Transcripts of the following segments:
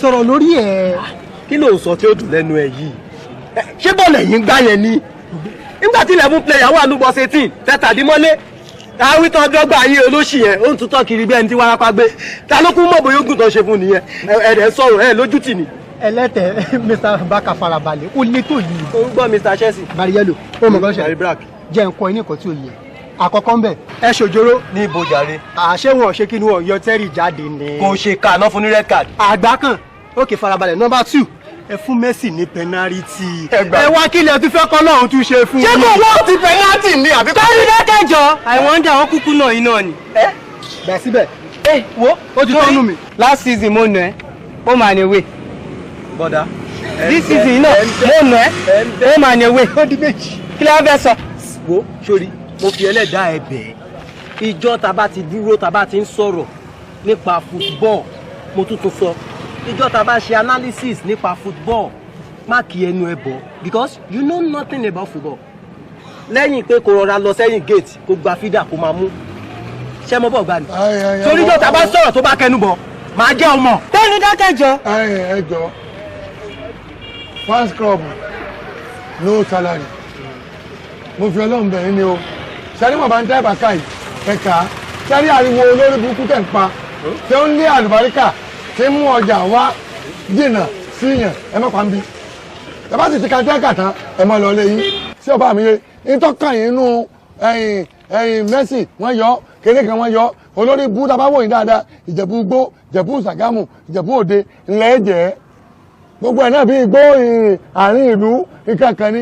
sọ̀rọ̀ lórí ẹ̀. Kí ló ń sọ tí ó dùn lẹ́nu ẹ̀ yìí? Ṣé bọ́ọ̀lù ẹ̀yìn gbá yẹn ni? Nígbà tí 11 player wà ní bọ́ọ̀sì 18 tẹ́tàdínmọ́lé àwítọ́ dọ́gba yín olóṣì yẹn ó ń tutọ́ kiri bí ẹni tí wárápá gbé. Ta ló kú mọ̀ bóyá ogun tó ṣe fún nìyẹn? Ẹ̀rẹ̀ sọ̀rọ̀ ẹ̀ lójú tì ní. Ẹlẹ́tẹ̀ Mr. Baka farabalẹ̀ ó lé tó yìí. Ó ń gbọ́ Mr. Chelsea. Bariyelo ó mọ̀ gọ́ṣẹ́ jẹ́ nǹkan ní nǹkan tí ò yẹ. Àkọ́kọ́ ń bẹ̀ ẹ ṣòjóró ní ibo jàre. Àṣé wọn ṣe kí ni wọn yọ Terry jáde ni. Kò ṣe ká náà fún ní red card. Àgbá kan ókè farabalẹ̀ number 2 ẹ fún Messi ní penalty. Ẹ wá kí lẹ tún fẹ́ kọ́ lọ́hún tún ṣe fún. Ṣé kò wọ́n ti penalty ní àbí. Terry lẹ́kẹ̀jọ I wonder wọn kúkú náà iná ni. Bẹ́ẹ̀ síbẹ̀. Wo ó ti tọ́nu mi. Last season mo nù ẹ́ ó máa ní ewé. Bọ́dà. This season náà mo nù ẹ́ ó máa ní ewé. Ó di méjì. Kí ló fẹ́ sọ? Wo sórí mo fi ẹlẹ́dàá ẹ bẹ̀ ìjọ tá bá ti dúró tá bá ti ń sọ̀rọ̀ nípa football mo tuntun sọ ìjọ tá bá ṣe analysis nípa football má kí ẹnu ẹ bọ̀ because you know nothing about football lẹ́yìn pé kò rọra lọ sẹ́yìn gate kó gba fídà kó máa mú ṣẹ́ mọ́ bọ̀ gbà ní torí ìjọ tá bá sọ̀rọ̀ tó bá kẹnu bọ̀ máa jẹ́ ọmọ. Tẹ́ni dákẹ́jọ. ẹ jọ fans club no salary mo fi Ọlọ́run bẹ̀ yín ni o sẹ́ni wọ́n bá ń tẹ́ ìbàkà yìí ẹ̀ka sẹ́ni ariwo olórí burúkú tẹ̀ ń pa tí ó ń lé àlùbáríkà tí ń mú ọjà wá jìnnà síyàn ẹ má pa ń bí ẹ bá sì ti ka tẹ́ẹ̀kà tán ẹ má lọ lé yín sí ọba mi yé ìtọ́ka yìí nínú ẹ̀yìn Messi wọ́n yọ kéde kan wọ́n yọ olórí burúkú tá a bá wò yín dáadáa Ìjẹ̀bú Igbó Ìjẹ̀bú Ṣàgámù Ìjẹ̀bú Òde ńlẹ̀ ẹ̀jẹ̀ gbogbo ẹ̀ náà bí igbó àárín ìlú ìkankan ni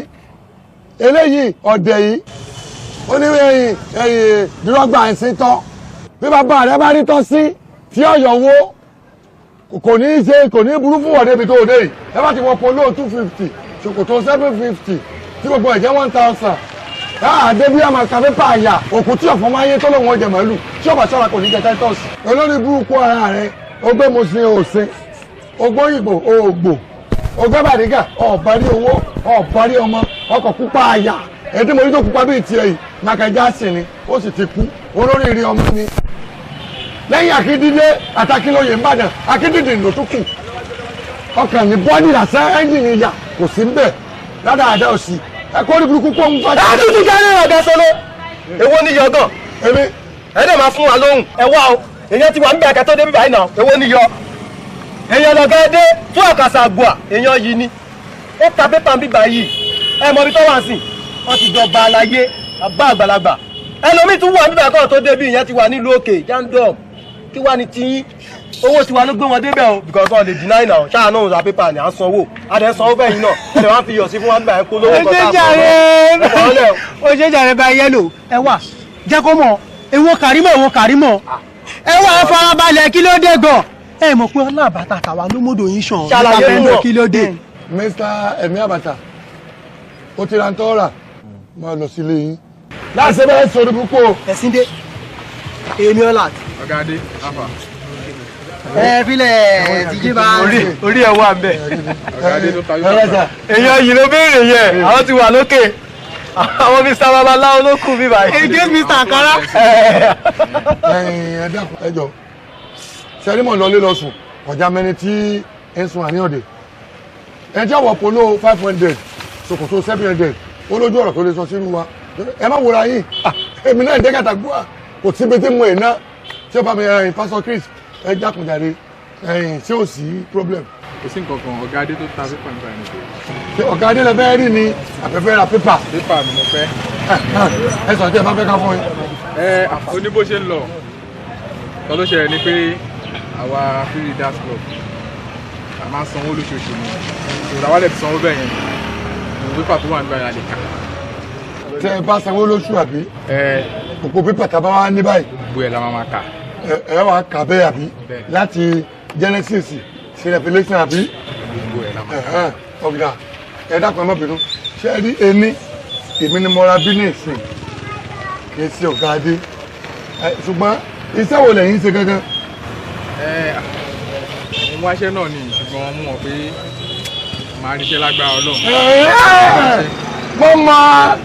eléyìí ọ̀dẹ̀ yìí ó ní ẹ̀yìn dúrọ́gbà ẹ̀sìn tọ́ bí bàbá rẹ bá rí tọ́ sí tí ọ̀yọ̀ wo kò ní í ṣe kò ní í burú fún ọ̀dẹ̀ ibi tó dé yìí ẹ bá ti wọ polo 250 ṣòkòtò 750 tí gbogbo ẹ̀jẹ̀ 1000 àdé bí àmà kàfé pààyà òkú tí ọ̀fọ̀ máa yé tó lóun ọjà màálù tí ọ̀bà ṣọ́ra kò ní jẹ titus olórí burúkú ara rẹ ogbé mosin òsín ogbó ìgbò ògbò ogbé bàdígà ọ̀bárí owó ọ̀bárí ọmọ ọkọ̀ pupa àyà ẹ̀dín mo ní tó pupa bíi tiẹ̀ yìí màkàjá sì ni ó sì ti kú olórí rí ọmọ ni lẹ́yìn akíndílé àtàkìlóye ìbàdàn akíndídì ló tún kù ọkàn ní bọ́dì làṣẹ ẹ́ńjìnì ìyà kò sí ń bẹ̀ ládàáda òsì ẹ̀kọ́ ní burúkú kó ń bá. ẹ tún ti jáde ọ̀dẹ sọlọ èwo ni yọ gan. èmi. ẹ dẹ̀ máa fún wa lóhùn ẹ wá o èèyàn ti wà ń bẹ ẹ̀kẹ́ tó débi báyìí náà èwo ni yọ. èèyàn lọ́gẹ́ dé fún àkàṣà àgbà èèyàn yìí ni ó ta pépà ń bíbá yìí ẹ mọ ibi tó wà sí wọn ti jọba aláyé àbá àgbàlagbà ẹlòmíì tún wà níbẹ̀ kọ́ tó débi ìyẹn ti wà nílùú òkè jandom kí wá ní tiyín owó tiwa ló gbé wọn débẹ̀ o because wọn lè deny now ṣáà náà ra pépà ní à ń sanwó adẹ sanwó bẹ́ẹ̀ yìí náà ẹ̀rẹ̀ wá fi yọ̀ sí fún wa nígbà yẹn kó lówó kan tá a fọ́ ó ṣe jàre bá yẹ́lò ẹ wà jẹ́ kó mọ̀ èwo kàrímọ̀ ẹ wà ẹ farabalẹ̀ kí ló dé gan ẹ mọ̀ pé ọlábàtà tàwa ló mọ́dọ̀ yín sàn ṣàlàyé mọ̀ kí ló dé. Mr. Ẹ̀mí Àbàtà ó ti ra ń tọ́ra máa lọ sílé yín láti bẹ́ẹ̀ sọ orí púpọ̀. ẹ̀sìn dé èmi ọ̀là. ọ̀gá adé afa. ẹ filẹ̀ tìjí bá. orí ẹ wà bẹ́ẹ̀. ọ̀gá adé tó ta yóò ta. èèyàn yìí ló béèrè yẹn àwọn ti wà lókè àwọn Mr. Babaláwo ló kù bí báyìí. èdè Mr. Ankara. ẹ dákun ẹ jọ sẹ́rímọ̀ lọlé lọ sùn ọ̀já mẹ́ni tí ń sun àní ọ̀dẹ̀ ẹ jẹ́ wọ̀ polo 500 ṣòkòtò 700 olójú ọ̀rọ̀ tó lè sọ sínú wa ẹ má wòra yín èmi náà dẹ́gàtà gbọ́ kò tí bẹ́tẹ̀ mú ẹ̀ ná tí ó bá mi Pastor Chris ẹ jákùnjáde tí ó sí problem. kò sí nǹkan kan ọ̀gá adé tó ta pépà nípa ẹni tó. ṣé ọ̀gá adé lẹ fẹ́ rí ni àfẹ́fẹ́ ra pépà. pépà ni mo fẹ́. ẹ sọ tí ẹ bá fẹ́ ká fún yín. ó ní bó ṣe ń lọ tọ́ ló ṣẹlẹ̀ ni pé àwa free readers club a máa ń sanwó lóṣooṣù ni ìṣòro àwọn ẹ̀dẹ̀ sanwó bẹ́ẹ̀ yẹn ìwé pépà tó wà nígbà yẹn a lè kà. tẹ ẹ bá sanwó lóṣù àbí. òpó pépà tá a bá wá ní báyìí. gbogbo ẹ̀ la máa kà. ẹ wàá kà bẹ́ẹ̀ àbí láti Genesis sí Revelation àbí. gbogbo ẹ̀ la máa kà. ọ̀gá ẹ dákun ẹ má bínú ṣé ẹ rí èmi ni mo ra bí ní ìsìn kì í ṣe ọ̀gá adé ṣùgbọ́n iṣẹ́ wo lẹ́yìn ṣe gangan. mo wáṣẹ́ náà ni ṣùgbọ́n mú wọn pé màá ríṣẹ́ lágbára Ọlọ́run. mo máa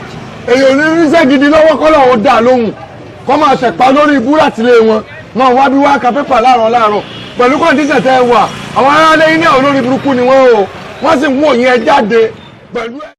èèyàn ní ríṣẹ́ gidi lọ́wọ́ kọ́lọ̀ wọn dà lóhùn kọ́ máa ṣẹ̀pá lórí ibú láti lé wọn máa wá bí wá ka pépà láàárọ̀ pẹ̀lú kọ́ndíṣẹ̀ tẹ́ ẹ wà àwọn aráalé yín ní àwọn olórí burúkú ni wọ́n o wọ́n sì ń wò yín ẹ jáde pẹ̀lú ẹ.